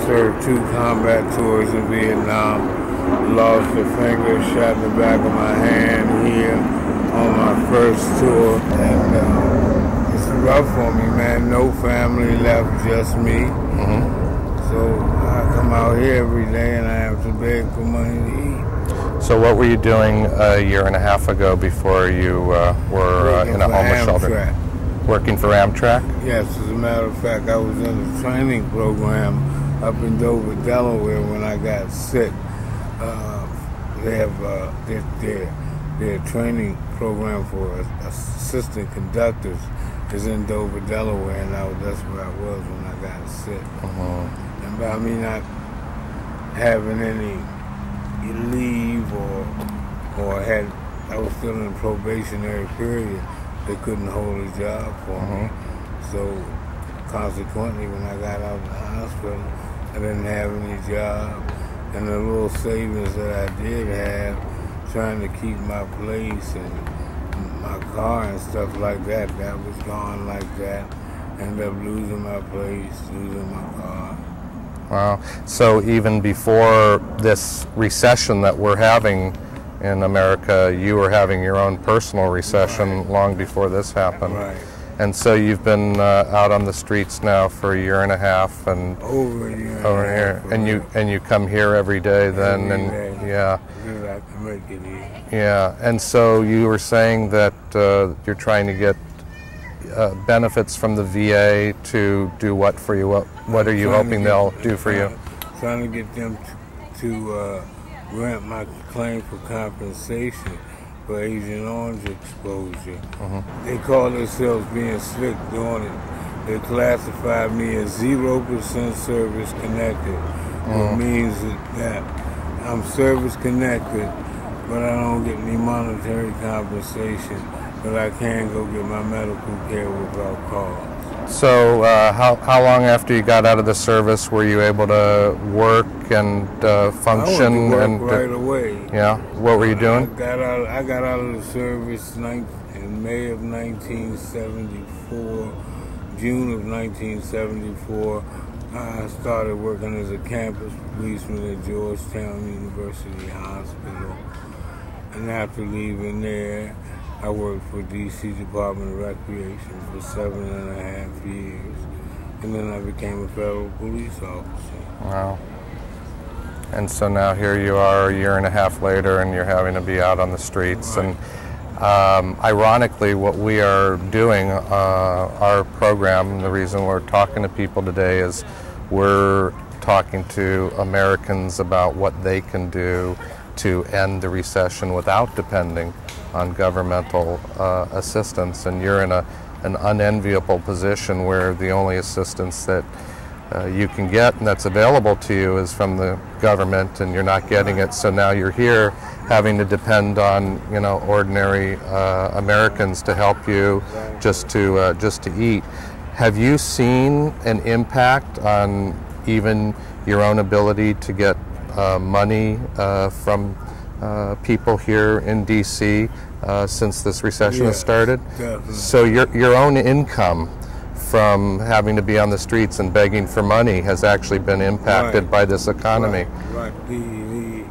served 2 combat tours in Vietnam. Lost a finger, shot in the back of my hand here on my first tour. And it's rough for me, man. No family left, just me. So I come out here every day and I have to beg for money to eat. So what were you doing a year and a half ago before you were in a homeless shelter? Working for Amtrak? Yes, as a matter of fact, I was in a training program up in Dover, Delaware when I got sick. They have their training program for assistant conductors is in Dover, Delaware, and that's where I was when I got sick. And by me not having any leave I was still in a probationary period, they couldn't hold a job for me. So consequently, when I got out of the hospital, I didn't have any job. And the little savings that I did have, trying to keep my place and my car and stuff like that, that was gone like that. Ended up losing my place, losing my car. Wow. So even before this recession that we're having in America, you were having your own personal recession long before this happened. And so you've been out on the streets now for a year and a half, and over a year. And you come here every day then, every day. Yeah. I can make it easy. Yeah. And so you were saying that you're trying to get benefits from the VA to do what for you? What are you hoping they'll do for you? Trying to get them to grant my claim for compensation for Agent Orange exposure. They call themselves being slick doing it. They classified me as 0% service connected, which means that I'm service connected, but I don't get any monetary compensation, but I can go get my medical care without cost. So how long after you got out of the service were you able to work and function? I went to work right away. Yeah. What were you doing? I got out of the service in May of 1974, June of 1974. I started working as a campus policeman at Georgetown University Hospital. And after leaving there, I worked for D.C. Department of Recreation for 7.5 years, and then I became a federal police officer. Wow. And so now here you are a year and a half later, and you're having to be out on the streets. And ironically, what we are doing, our program, the reason we're talking to people today is we're talking to Americans about what they can do to end the recession without depending on governmental assistance. And you're in an unenviable position where the only assistance that you can get and that's available to you is from the government, and you're not getting it. So now you're here having to depend on ordinary Americans to help you just to eat. Have you seen an impact on even your own ability to get money from people here in D.C. Since this recession has started? Definitely. So your own income from having to be on the streets and begging for money has actually been impacted by this economy. Right. The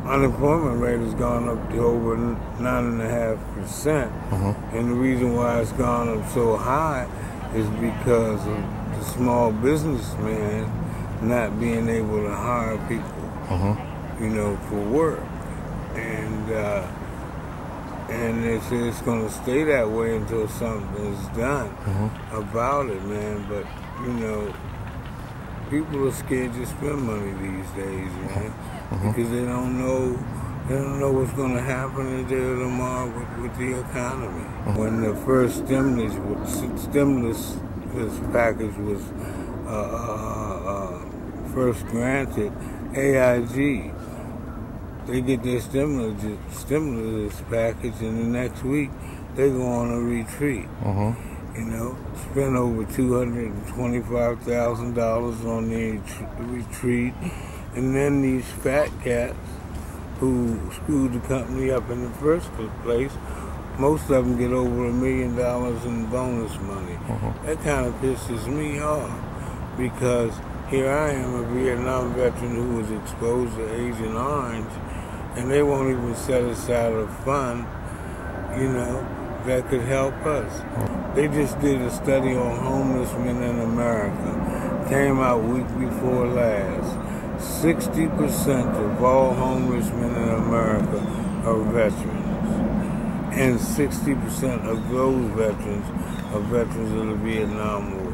unemployment rate has gone up to over 9.5%, and the reason why it's gone up so high is because of the small businessman not being able to hire people, for work, and it's going to stay that way until something's done about it, man. But people are scared to spend money these days, man, because they don't know what's going to happen today or tomorrow with the economy. When the first stimulus package was first granted, AIG, they get their stimulus package, and the next week they go on a retreat. Spend over $225,000 on the retreat, and then these fat cats who screwed the company up in the first place, most of them get over $1 million in bonus money. That kind of pisses me off. because here I am, a Vietnam veteran who was exposed to Agent Orange, and they won't even set aside a fund, you know, that could help us. They just did a study on homeless men in America. Came out week before last. 60% of all homeless men in America are veterans. And 60% of those veterans are veterans of the Vietnam War,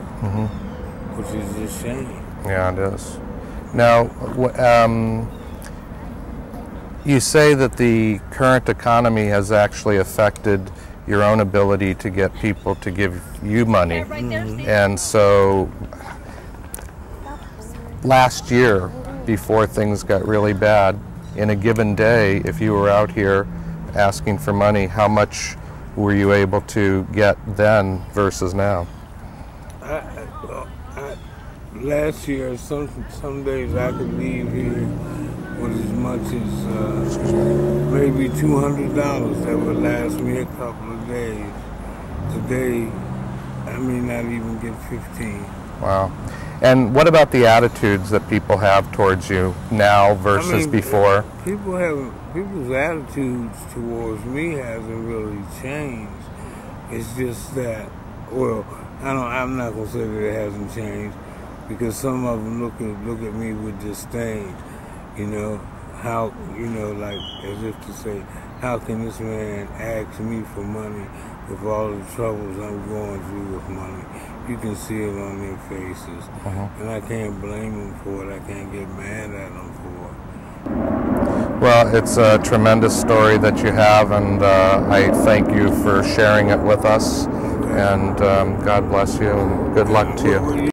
which is a shame. Yeah, it is. Now, you say that the current economy has actually affected your own ability to get people to give you money. And so last year, before things got really bad, in a given day, if you were out here asking for money, how much were you able to get then versus now? Last year, some days I could leave here with as much as maybe $200 that would last me a couple of days. Today, I may not even get 15. Wow. And what about the attitudes that people have towards you now versus before? People's attitudes towards me hasn't really changed. It's just that, well, I'm not gonna say that it hasn't changed, because some of them look at me with disdain. You know, how, you know, like as if to say, how can this man ask me for money with all the troubles I'm going through with money? You can see it on their faces. And I can't blame them for it. I can't get mad at them for it. Well, it's a tremendous story that you have, and I thank you for sharing it with us. And God bless you, and good luck to you.